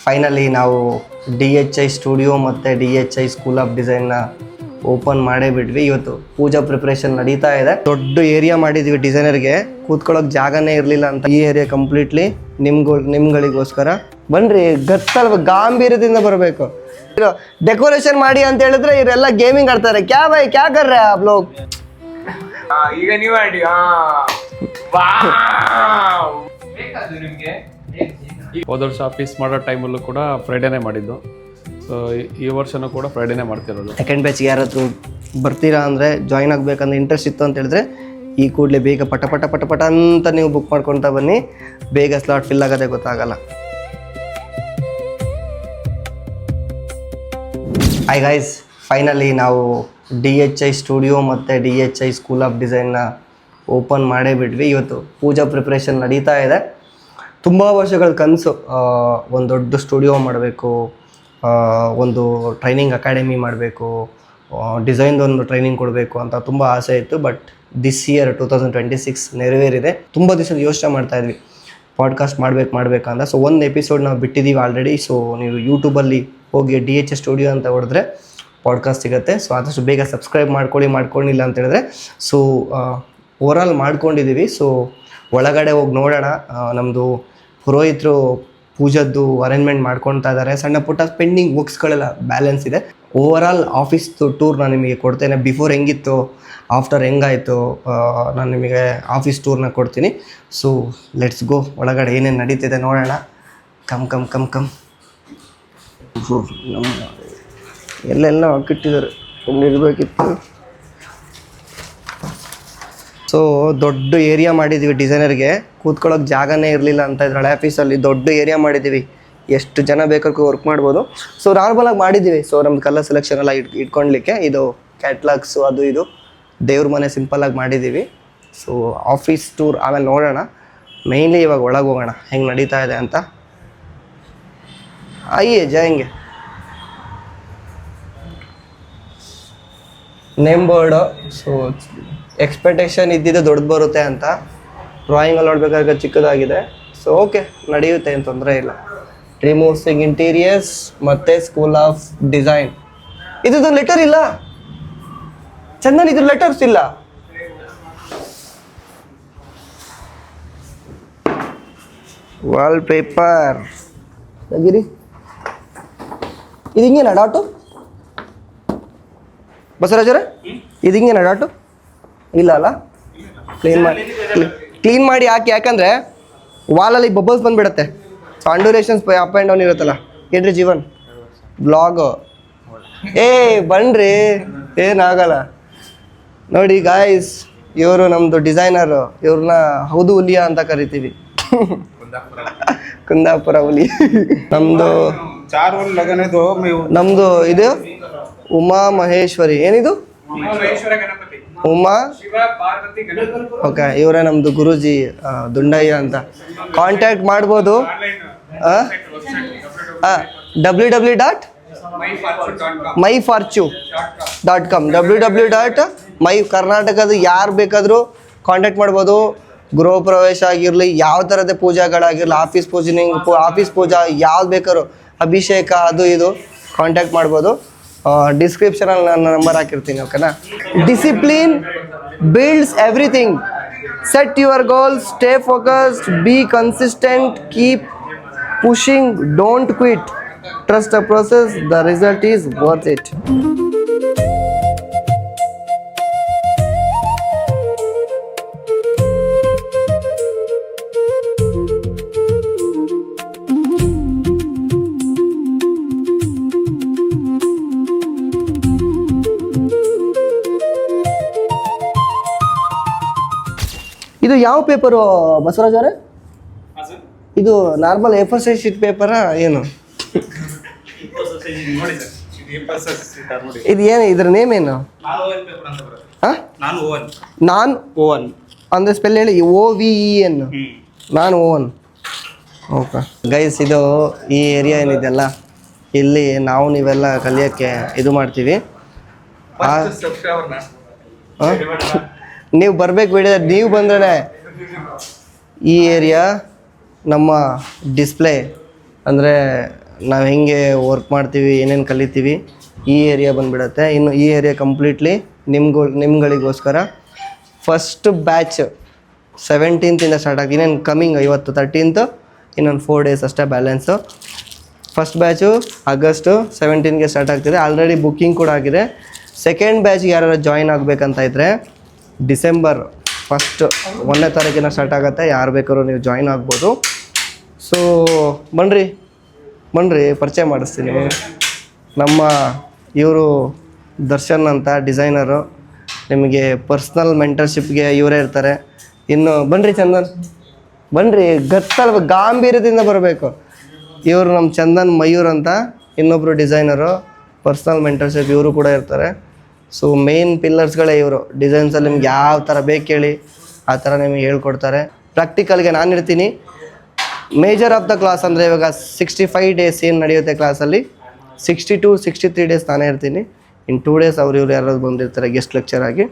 Finally ನಾವು DHI studio ಮತ್ತು DHI school of ಡಿಸೈನ್ನ open ಮಾಡೇ ಬಿಟ್ವಿ. ಇವತ್ತು ಪೂಜಾ ಪ್ರಿಪ್ರೇಷನ್ ನಡೀತಾ ಇದೆ. ದೊಡ್ಡ ಏರಿಯಾ ಮಾಡಿದ್ವಿ ಡಿಸೈನರ್ಗೆ, ಕೂತ್ಕೊಳ್ಳೋಕೆ ಜಾಗನೇ ಇರಲಿಲ್ಲ ಅಂತ ಈ ಏರಿಯಾ ಕಂಪ್ಲೀಟ್ಲಿ ನಿಮ್ಗಳಿಗೋಸ್ಕರ. ಬನ್ರಿ, ಗತ್ತಲ್ವ ಗಾಂಭೀರ್ಯದಿಂದ ಬರಬೇಕು. ಡೆಕೋರೇಷನ್ ಮಾಡಿ ಅಂತ ಹೇಳಿದ್ರೆ ಇವರೆಲ್ಲ ಗೇಮಿಂಗ್ ಆಡ್ತಾರೆ. ಕ್ಯಾ ಭಾಯ್ ಕ್ಯಾ ಕರ್ ರहे आप लोग? ಈಗ ನೀವು ಆಡಿ. ನಿಮಗೆ ಹೋದ ವರ್ಷ ಆಫೀಸ್ ಮಾಡೋ ಟೈಮಲ್ಲೂ ಕೂಡ ಫ್ರೈಡೇನೇ ಮಾಡಿದ್ದು. ಸೊ ಈ ವರ್ಷನೂ ಕೂಡ ಫ್ರೈಡೇನೇ ಮಾಡ್ತಿರೋದು. ಸೆಕೆಂಡ್ ಬ್ಯಾಚ್ಗೆ ಯಾರಾದರೂ ಬರ್ತೀರಾ ಅಂದರೆ ಜಾಯ್ನ್ ಆಗಬೇಕಂದ್ರೆ ಇಂಟ್ರೆಸ್ಟ್ ಇತ್ತು ಅಂತ ಹೇಳಿದ್ರೆ ಈ ಕೂಡಲೇ ಬೇಗ ಪಟ ಪಟ ಪಟ ಪಟ ಅಂತ ನೀವು ಬುಕ್ ಮಾಡ್ಕೊತಾ ಬನ್ನಿ. ಬೇಗ ಸ್ಲಾಟ್ ಫಿಲ್ ಆಗೋದೇ ಗೊತ್ತಾಗಲ್ಲ. ಹಾಯ್ ಗೈಸ್, ಫೈನಲಿ ನಾವು DHI ಸ್ಟುಡಿಯೋ ಮತ್ತು DHI ಸ್ಕೂಲ್ ಆಫ್ ಡಿಸೈನ್ನ ಓಪನ್ ಮಾಡೇ ಬಿಟ್ವಿ. ಇವತ್ತು ಪೂಜಾ ಪ್ರಿಪ್ರೇಷನ್ ನಡೀತಾ ಇದೆ. ತುಂಬ ವರ್ಷಗಳ ಕನಸು, ಒಂದು ದೊಡ್ಡ ಸ್ಟುಡಿಯೋ ಮಾಡಬೇಕು, ಒಂದು ಟ್ರೈನಿಂಗ್ ಅಕಾಡೆಮಿ ಮಾಡಬೇಕು, ಡಿಸೈನ್ದೊಂದು ಟ್ರೈನಿಂಗ್ ಕೊಡಬೇಕು ಅಂತ ತುಂಬ ಆಸೆ ಇತ್ತು. But this year 2026 ನೆರವೇರಿದೆ. ತುಂಬ ದಿವಸದ ಯೋಚನೆ ಮಾಡ್ತಾಯಿದ್ವಿ ಪಾಡ್ಕಾಸ್ಟ್ ಮಾಡಬೇಕಂತ. ಸೊ ಒಂದು ಎಪಿಸೋಡ್ ನಾವು ಬಿಟ್ಟಿದ್ದೀವಿ ಆಲ್ರೆಡಿ. ಸೊ ನೀವು ಯೂಟ್ಯೂಬಲ್ಲಿ ಹೋಗಿ DHI ಸ್ಟುಡಿಯೋ ಅಂತ ಹೊಡೆದ್ರೆ ಪಾಡ್ಕಾಸ್ಟ್ ಸಿಗುತ್ತೆ. ಸೊ ಆದಷ್ಟು ಬೇಗ ಸಬ್ಸ್ಕ್ರೈಬ್ ಮಾಡ್ಕೊಂಡಿಲ್ಲ ಅಂತ ಹೇಳಿದ್ರೆ. ಸೊ ಓವರಾಲ್ ಮಾಡ್ಕೊಂಡಿದ್ದೀವಿ. ಸೊ ಒಳಗಡೆ ಹೋಗಿ ನೋಡೋಣ. ನಮ್ಮದು ಪುರೋಹಿತರು ಪೂಜದ್ದು ಅರೇಂಜ್ಮೆಂಟ್ ಮಾಡ್ಕೊಳ್ತಾ ಇದ್ದಾರೆ. ಸಣ್ಣ ಪುಟ್ಟ ಪೆಂಡಿಂಗ್ ವರ್ಕ್ಸ್ಗಳೆಲ್ಲ ಬ್ಯಾಲೆನ್ಸ್ ಇದೆ. ಓವರಾಲ್ ಆಫೀಸ್ದು ಟೂರ್ ನಾನು ನಿಮಗೆ ಕೊಡ್ತೇನೆ. ಬಿಫೋರ್ ಹೆಂಗಿತ್ತು, ಆಫ್ಟರ್ ಹೆಂಗಾಯಿತು, ನಾನು ನಿಮಗೆ ಆಫೀಸ್ ಟೂರ್ನ ಕೊಡ್ತೀನಿ. So let's go. ಒಳಗಡೆ ಏನೇನು ನಡೀತಿದೆ ನೋಡೋಣ. ಕಮ್ ಕಮ್ ಕಮ್ ಕಮ್ ನಮ್ಮ ಎಲ್ಲೆಲ್ಲ ಹಾಕಿಟ್ಟಿದ್ದಾರೆ, ಇಲ್ಲಿರಬೇಕಿತ್ತು. ಸೊ ದೊಡ್ಡ ಏರಿಯಾ ಮಾಡಿದ್ದೀವಿ ಡಿಸೈನರ್ಗೆ, ಕೂತ್ಕೊಳ್ಳೋಕೆ ಜಾಗನೇ ಇರಲಿಲ್ಲ ಅಂತ ಇದ್ರೆ ಹಳೆ ಆಫೀಸಲ್ಲಿ ದೊಡ್ಡ ಏರಿಯಾ ಮಾಡಿದ್ದೀವಿ. ಎಷ್ಟು ಜನ ಬೇಕಾದ್ರೂ ವರ್ಕ್ ಮಾಡ್ಬೋದು. ಸೊ ನಾರ್ಮಲಾಗಿ ಮಾಡಿದ್ದೀವಿ. ಸೊ ನಮ್ದು ಕಲರ್ ಸೆಲೆಕ್ಷನ್ ಎಲ್ಲ ಇಟ್ಕೊಳ್ಲಿಕ್ಕೆ ಇದು ಕ್ಯಾಟ್ಲಾಗ್ಸು ಅದು ಇದು ದೇವ್ರ ಮನೆ ಸಿಂಪಲ್ಲಾಗಿ ಮಾಡಿದ್ದೀವಿ. ಸೊ ಆಫೀಸ್ ಟೂರ್ ಆಮೇಲೆ ನೋಡೋಣ. ಮೇಯ್ನ್ಲಿ ಇವಾಗ ಒಳಗೆ ಹೋಗೋಣ ಹೆಂಗೆ ನಡೀತಾ ಇದೆ ಅಂತ. ಆಯ್ಯೇ ಜಾಯಂಗೆ ನೇಮ್ ಬೋರ್ಡು. ಸೊ ಎಕ್ಸ್ಪೆಕ್ಟೇಷನ್ ಇದ್ದಿದ್ದು ದೊಡ್ಡದು ಬರುತ್ತೆ ಅಂತ, ಡ್ರಾಯಿಂಗಲ್ಲಿ ನೋಡ್ಬೇಕಾದ್ರೆ ಚಿಕ್ಕದಾಗಿದೆ. ಸೊ ಓಕೆ, ನಡೆಯುತ್ತೆ, ಏನು ತೊಂದರೆ ಇಲ್ಲ. ರಿಮೂವ್ಸಿಂಗ್ ಇಂಟೀರಿಯರ್ಸ್ ಮತ್ತು ಸ್ಕೂಲ್ ಆಫ್ ಡಿಸೈನ್. ಇದು ಲೆಟರ್ ಇಲ್ಲ ಚಂದನ್, ಇದ್ರ ಲೆಟರ್ಸ್ ಇಲ್ಲ. ವಾಲ್ ಪೇಪರ್ ತೆಗಿರಿ. ಇದು ಹಿಂಗೇನಾ ಡಾಟು ಬಸವರಾಜರೇ? ಇದು ಹಿಂಗೇನಾ ಡಾಟು? ಇಲ್ಲ ಅಲ್ಲ, ಕ್ಲೀನ್ ಮಾಡಿ ಹಾಕಿ. ಯಾಕಂದರೆ ವಾಲಲ್ಲಿ ಬಬಲ್ಸ್ ಬಂದುಬಿಡುತ್ತೆ. ಸೊ ಅಂಡ್ಯೂರೇಷನ್ಸ್ ಅಪ್ ಆ್ಯಂಡ್ ಡೌನ್ ಇರುತ್ತಲ್ಲ. ಏನ್ರಿ ಜೀವನ್ ಬ್ಲಾಗು? ಬನ್ನಿರಿ, ಏನಾಗಲ್ಲ. ನೋಡಿ ಗಾಯ್ಸ್, ಇವರು ನಮ್ಮದು ಡಿಸೈನರು. ಇವ್ರನ್ನ ಹೌದು ಹುಲಿಯಾ ಅಂತ ಕರಿತೀವಿ. ಕುಂದಾಪುರ ಹುಲಿ. ನಮ್ಮದು ಇದು ಉಮಾ ಮಹೇಶ್ವರಿ. ಏನಿದು? ಉಮಾ. ಓಕೆ, ಇವರೇ ನಮ್ಮದು ಗುರೂಜಿ ದುಂಡಯ್ಯ ಅಂತ. ಕಾಂಟ್ಯಾಕ್ಟ್ ಮಾಡ್ಬೋದು. www.myfortune.com www.my ಕರ್ನಾಟಕದ ಯಾರು ಬೇಕಾದರೂ ಕಾಂಟ್ಯಾಕ್ಟ್ ಮಾಡ್ಬೋದು. ಗೃಹ ಪ್ರವೇಶ ಆಗಿರಲಿ, ಯಾವ ಥರದ ಪೂಜೆಗಳಾಗಿರಲಿ, ಆಫೀಸ್ ಪೂಜಾ ಯಾವ್ದು ಬೇಕಾದ್ರು, ಅಭಿಷೇಕ ಅದು ಇದು ಕಾಂಟ್ಯಾಕ್ಟ್ ಮಾಡ್ಬೋದು. ಡಿಸ್ಕ್ರಿಪ್ಷನಲ್ಲಿ ನನ್ನ ನಂಬರ್ ಹಾಕಿರ್ತೀನಿ. ಓಕೆನಾ? Discipline builds everything. Set your goals, stay focused, B consistent, keep pushing, don't quit, trust the process, the result is worth it. ಇದು ಯಾವ ಪೇಪರು ಬಸವರಾಜ್ ಅವರೇ? ಇದು ನಾರ್ಮಲ್ A4 ಸೈಜ್ ಶೀಟ್ ಪೇಪರಾ ಏನು? ಇದು ಏನು, ಇದ್ರ ನೇಮ್ ಏನು? ನಾನ್ ಓವನ್ ಅಂದರೆ ಸ್ಪೆಲ್ ಹೇಳಿ. OVEN, ನಾನ್ ಓವನ್. ಓಕೆ ಗೈಸ್, ಇದು ಈ ಏರಿಯಾ ಏನಿದೆಯಲ್ಲ, ಇಲ್ಲಿ ನಾವು ನೀವೆಲ್ಲ ಕಲಿಯೋಕ್ಕೆ ಇದು ಮಾಡ್ತೀವಿ. ನೀವು ಬರ್ಬೇಕು ಬಿಡಿದ್ರೆ, ನೀವು ಬಂದ್ರೆ ಈ ಏರಿಯಾ ನಮ್ಮ ಡಿಸ್ಪ್ಲೇ ಅಂದರೆ ನಾವು ಹೆಂಗೆ ವರ್ಕ್ ಮಾಡ್ತೀವಿ ಏನೇನು ಕಲಿತೀವಿ ಈ ಏರಿಯಾ ಬಂದುಬಿಡುತ್ತೆ. ಇನ್ನು ಈ ಏರಿಯಾ ಕಂಪ್ಲೀಟ್ಲಿ ನಿಮ್ಗಳಿಗೋಸ್ಕರ. ಫಸ್ಟ್ ಬ್ಯಾಚ್ 17th ಸ್ಟಾರ್ಟ್ ಆಗ್ತೀನಿ. ಇನ್ನೇನು ಕಮಿಂಗ್ ಇವತ್ತು 13th, ಇನ್ನೊಂದು 4 days ಅಷ್ಟೇ ಬ್ಯಾಲೆನ್ಸು. ಫಸ್ಟ್ ಬ್ಯಾಚು ಆಗಸ್ಟು 17ಗೆ ಸ್ಟಾರ್ಟ್ ಆಗ್ತಿದೆ. ಆಲ್ರೆಡಿ ಬುಕ್ಕಿಂಗ್ ಕೂಡ ಆಗಿದೆ. ಸೆಕೆಂಡ್ ಬ್ಯಾಚ್ಗೆ ಯಾರು ಜಾಯಿನ್ ಆಗಬೇಕಂತ ಇದ್ದರೆ ಡಿಸೆಂಬರ್ 1ನೇ ತಾರೀಕಿನ ಸ್ಟಾರ್ಟ್ ಆಗುತ್ತೆ. ಯಾರು ಬೇಕಾದ್ರೂ ನೀವು ಜಾಯಿನ್ ಆಗ್ಬೋದು. ಸೊ ಬನ್ನಿರಿ ಪರಿಚಯ ಮಾಡಿಸ್ತೀನಿ. ನಮ್ಮ ಇವರು ದರ್ಶನ್ ಅಂತ ಡಿಸೈನರು. ನಿಮಗೆ ಪರ್ಸ್ನಲ್ ಮೆಂಟರ್ಶಿಪ್ಗೆ ಇವರೇ ಇರ್ತಾರೆ. ಇನ್ನು ಬನ್ನಿರಿ ಚಂದನ್, ಬನ್ನಿರಿ, ಗತ್ತಲ್ ಗಾಂಭೀರ್ಯದಿಂದ ಬರಬೇಕು. ಇವರು ನಮ್ಮ ಚಂದನ್ ಮಯೂರ್ ಅಂತ ಇನ್ನೊಬ್ಬರು ಡಿಸೈನರು, ಪರ್ಸ್ನಲ್ ಮೆಂಟರ್ಶಿಪ್ ಇವರು ಕೂಡ ಇರ್ತಾರೆ. ಸೊ ಮೇನ್ ಪಿಲ್ಲರ್ಸ್ಗಳೇ ಇವರು. ಡಿಸೈನ್ಸಲ್ಲಿ ನಿಮ್ಗೆ ಯಾವ ಥರ ಬೇಕು ಹೇಳಿ ಆ ಥರ ನಿಮಗೆ ಹೇಳ್ಕೊಡ್ತಾರೆ. ಪ್ರಾಕ್ಟಿಕಲ್ಗೆ ನಾನು ಇರ್ತೀನಿ. ಮೇಜರ್ ಆಫ್ ದ ಕ್ಲಾಸ್ ಅಂದರೆ ಇವಾಗ 65 days ಏನು ನಡೆಯುತ್ತೆ ಕ್ಲಾಸಲ್ಲಿ, 60 to 63 days ನಾನೇ ಇರ್ತೀನಿ. ಇನ್ನು 2 days ಇವ್ರು ಯಾರಾದ್ರು ಬಂದಿರ್ತಾರೆ ಗೆಸ್ಟ್ ಲೆಕ್ಚರ್ ಆಗಿ.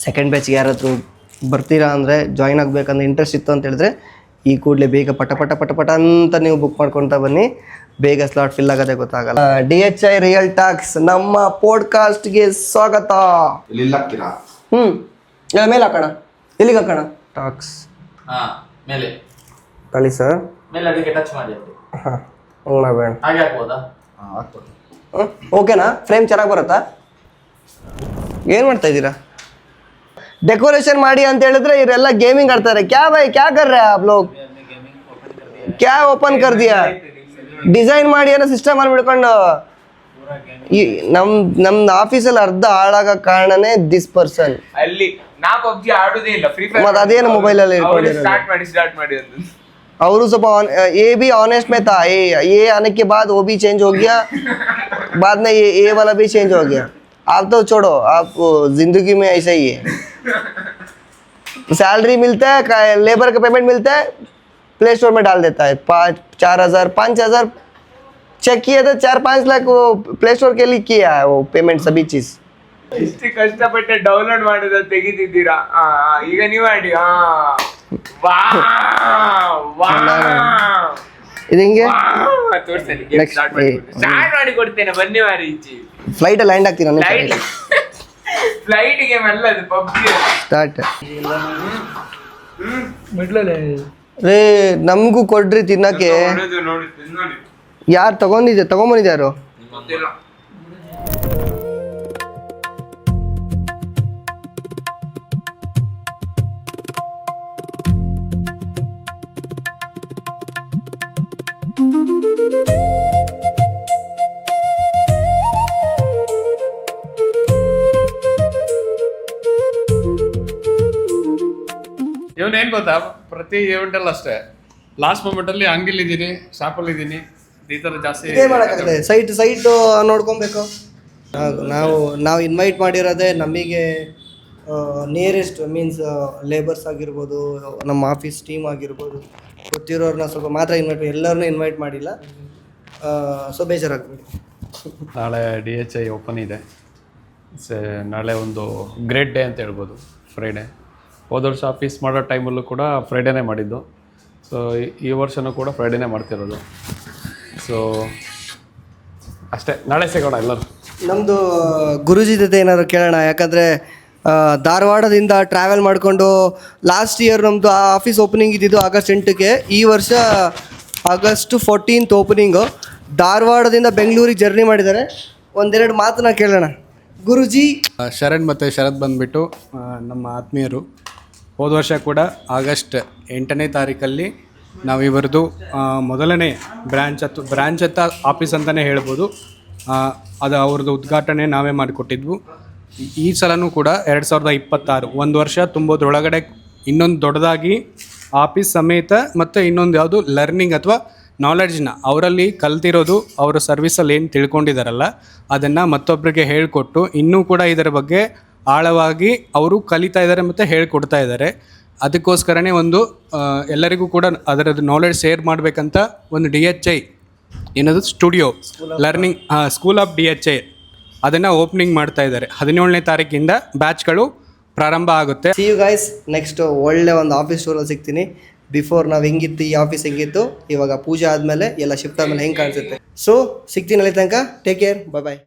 ಸೆಕೆಂಡ್ ಬ್ಯಾಚ್ಗೆ ಯಾರಾದರೂ ಬರ್ತೀರಾ ಅಂದರೆ ಜಾಯ್ನ್ ಆಗಬೇಕಂದ್ರೆ ಇಂಟ್ರೆಸ್ಟ್ ಇತ್ತು ಅಂತ ಹೇಳಿದ್ರೆ ಈ ಕೂಡಲೇ ಬೇಗ ಪಟ ಅಂತ ನೀವು ಬುಕ್ ಮಾಡ್ಕೊತಾ ಬನ್ನಿ. ಬೇಗ ಸ್ಲಾಟ್ ಫಿಲ್ ಆಗೋದೇ ಗೊತ್ತಾಗಲ್ಲ. DHI ರಿಯಲ್ ಟಾಕ್ಸ್ ನಮ್ಮ ಪಾಡ್ಕಾಸ್ಟ್ಗೆ ಸ್ವಾಗತ. ಮೇಲೆ ಹಾಕೋಣ, ಎಲ್ಲಿಗೆ ಹಾಕೋಣ? ಟಾಕ್ಸ್ ಮೇಲೆ ಕಳಿ ಸರ್, ಮೇಲೆ ಅದಕ್ಕೆ ಟಚ್ ಮಾಡಿ. ಹಾಂ ಹಂಗೆ ಬೇಡ, ಹಾಗೆ ಹಾಕ್ಬೋದಾ? ಓಕೆನಾ? ಫ್ರೇಮ್ ಚೆನ್ನಾಗಿ ಬರುತ್ತಾ? ಏನು ಮಾಡ್ತಾ ಇದ್ದೀರಾ? ಡೆಕೋರೇಷನ್ ಮಾಡಿ ಅಂತ ಹೇಳಿದ್ರೆ ಇವರೆಲ್ಲ ಗೇಮಿಂಗ್ ಆಡ್ತಾರೆ. ಕ್ಯಾ ಭಾಯ್ ಕ್ಯಾ ಕರ್ ರहे आप लोग? ಕ್ಯಾ ಓಪನ್ ಕರ್ ದಿಯಾ? ಡಿಸೈನ್ ಮಾಡಿ ಏನೋ ಸಿಸ್ಟಮ್ ಅಲ್ಲಿ ಬಿಡ್ಕೊಂಡು ಈ ನಮ್ದು ಆಫೀಸಲ್ಲಿ ಅರ್ಧ ಹಾಳಾಗ ಕಾರಣನೇ ದಿಸ್ ಪರ್ಸನ್. ಅಲ್ಲಿ ನಾ ಪಬ್ಜಿ ಆಡುದೇ ಇಲ್ಲ, ಫ್ರೀ ಫೈರ್. ಮತ್ತೆ ಅದೇನು ಮೊಬೈಲಲ್ಲಿ ಸ್ಟಾರ್ಟ್ ಮಾಡಿ ಅಂತ ಅವರು ಸ್ವಲ್ಪ ये भी ऑनेस्ट में था. ये आने के बाद वो भी चेंज हो गया, बाद में ये वाला भी चेंज हो गया. आप तो छोड़ो, आप जिंदगी में ऐसा ही है. सैलरी मिलता है, लेबर का पेमेंट मिलता है, प्ले स्टोर में डाल देता है. 4,000 5,000 चेक किया था, 4-5 लाख वो प्ले स्टोर के लिए किया है वो पेमेंट सभी चीज. ಇಷ್ಟು ಕಷ್ಟಪಟ್ಟೆ ಡೌನ್ಲೋಡ್ ಮಾಡೋದ ತೆಗಿತಿದ್ದೀರಾ. ಈಗ ನೀವು ಮಾಡಿ. ಇದು ಹಿಂಗೆ ತೋರಿಸ್ತೇನೆ, ಸ್ಟಾರ್ಟ್ ಮಾಡಿ ಕೊಡ್ತೇನೆ. ಬನ್ನಿ ಮಾರಿ ಈಚಿ. ಫ್ಲೈಟ್ ಲ್ಯಾಂಡ್ ಆಗ್ತೀನಿ ಫ್ಲೈಟ್ ಗೇಮ್ ಅಲ್ಲ ಅದು, ಪಬ್ಜಿ ಸ್ಟಾರ್ಟ್. ರೇ ನಮಗೂ ಕೊಡ್ರಿ ತಿನ್ನಕ್ಕೆ. ನೋಡಿ ಯಾರು ತಗೊಂಬಂದಿದ್ಯಾರು? ಗೊತ್ತಿಲ್ಲ. ಇವನೇನು ಗೊತ್ತಾ, ಪ್ರತಿ ಈವೆಂಟಲ್ಲಿ ಅಷ್ಟೇ ಲಾಸ್ಟ್ ಮೂಮೆಂಟಲ್ಲಿ ಅಂಗಡಿಲಿದ್ದೀನಿ, ಶಾಪಲ್ಲಿದ್ದೀನಿ, ಈ ಥರ ಜಾಸ್ತಿ ಸೈಟ್ ನೋಡ್ಕೊಬೇಕು. ನಾವು ಇನ್ವೈಟ್ ಮಾಡಿರೋದೇ ನಮಗೆ ನಿಯರೆಸ್ಟ್ ಮೀನ್ಸ್ ಲೇಬರ್ಸ್ ಆಗಿರ್ಬೋದು, ನಮ್ಮ ಆಫೀಸ್ ಟೀಮ್ ಆಗಿರ್ಬೋದು, ಗೊತ್ತಿರೋರನ್ನ ಸ್ವಲ್ಪ ಮಾತ್ರ ಇನ್ವೈಟ್, ಎಲ್ಲರನ್ನೂ ಇನ್ವೈಟ್ ಮಾಡಿಲ್ಲ. ಸೊ ಬೇಜಾರಾಗ್ಬಿಡಿ. ನಾಳೆ DHI ಓಪನ್ ಇದೆ. ನಾಳೆ ಒಂದು ಗ್ರೇಟ್ ಡೇ ಅಂತ ಹೇಳ್ಬೋದು, ಫ್ರೈಡೇ. ಹೋದ ವರ್ಷ ಆಫೀಸ್ ಮಾಡೋ ಟೈಮಲ್ಲೂ ಕೂಡ ಫ್ರೈಡೇನೇ ಮಾಡಿದ್ದು. ಸೊ ಈ ವರ್ಷವೂ ಕೂಡ ಫ್ರೈಡೇನೇ ಮಾಡ್ತಿರೋದು. ಸೊ ಅಷ್ಟೇ, ನಾಳೆ ಸಿಗೋಣ ಎಲ್ಲರೂ. ನಮ್ಮದು ಗುರುಜಿ ಜೊತೆ ಏನಾದ್ರು ಕೇಳೋಣ. ಯಾಕಂದರೆ ಧಾರವಾಡದಿಂದ ಟ್ರಾವೆಲ್ ಮಾಡಿಕೊಂಡು ಲಾಸ್ಟ್ ಇಯರ್ ನಮ್ಮದು ಆಫೀಸ್ ಓಪನಿಂಗ್ ಇದ್ದಿದ್ದು August 8ಕ್ಕೆ. ಈ ವರ್ಷ August 14th ಓಪನಿಂಗು. ಧಾರವಾಡದಿಂದ ಬೆಂಗಳೂರಿಗೆ ಜರ್ನಿ ಮಾಡಿದ್ದಾರೆ. ಒಂದೆರಡು ಮಾತನ್ನ ಕೇಳೋಣ. ಗುರುಜಿ. ಶರಣ್ ಮತ್ತು ಶರತ್ ಬಂದುಬಿಟ್ಟು ನಮ್ಮ ಆತ್ಮೀಯರು. ಹೋದ ವರ್ಷ ಕೂಡ August 8ನೇ ತಾರೀಕಲ್ಲಿ ನಾವು ಇವರದು ಮೊದಲನೇ ಬ್ರ್ಯಾಂಚ್ ಹತ್ತ ಆಫೀಸ್ ಅಂತಲೇ ಹೇಳ್ಬೋದು. ಅದು ಅವ್ರದ್ದು ಉದ್ಘಾಟನೆ ನಾವೇ ಮಾಡಿಕೊಟ್ಟಿದ್ವು. ಈ ಸಲನೂ ಕೂಡ 2026 ಒಂದು ವರ್ಷ ತುಂಬೋದ್ರೊಳಗಡೆ ಇನ್ನೊಂದು ದೊಡ್ಡದಾಗಿ ಆಫೀಸ್ ಸಮೇತ ಮತ್ತು ಇನ್ನೊಂದು ಯಾವುದು ಲರ್ನಿಂಗ್ ಅಥವಾ ನಾಲೆಡ್ಜ್ನ ಅವರಲ್ಲಿ ಕಲ್ತಿರೋದು, ಅವರ ಸರ್ವಿಸಲ್ಲಿ ಏನು ತಿಳ್ಕೊಂಡಿದ್ದಾರಲ್ಲ ಅದನ್ನು ಮತ್ತೊಬ್ಬರಿಗೆ ಹೇಳಿಕೊಟ್ಟು ಇನ್ನೂ ಕೂಡ ಇದರ ಬಗ್ಗೆ ಆಳವಾಗಿ ಅವರು ಕಲಿತಾ ಇದ್ದಾರೆ ಮತ್ತು ಹೇಳ್ಕೊಡ್ತಾ ಇದ್ದಾರೆ. ಅದಕ್ಕೋಸ್ಕರನೇ ಒಂದು ಎಲ್ಲರಿಗೂ ಕೂಡ ಅದರದ್ದು ನಾಲೆಡ್ಜ್ ಶೇರ್ ಮಾಡಬೇಕಂತ ಒಂದು DHI ಏನದು studio learning school of DHI ಅದನ್ನು ಓಪನಿಂಗ್ ಮಾಡ್ತಾ ಇದ್ದಾರೆ. 17ನೇ ತಾರೀಕಿಂದ ಬ್ಯಾಚ್ಗಳು ಪ್ರಾರಂಭ ಆಗುತ್ತೆ. C you guys. ನೆಕ್ಸ್ಟ್ ಒಳ್ಳೆ ಒಂದು ಆಫೀಸ್ ಟೂರಲ್ಲಿ ಸಿಗ್ತೀನಿ. ಬಿಫೋರ್ ನಾವು ಹೆಂಗಿತ್ತು, ಈ ಆಫೀಸ್ ಹೆಂಗಿತ್ತು, ಇವಾಗ ಪೂಜೆ ಆದಮೇಲೆ ಎಲ್ಲ ಶಿಫ್ಟ್ ಆದಮೇಲೆ ಹೆಂಗೆ ಕಾಣಿಸುತ್ತೆ. ಸೊ ಸಿಗ್ತೀನಿ ಅಲ್ಲಿ ತನಕ. ಟೇಕ್ ಕೇರ್, ಬಾಯ್.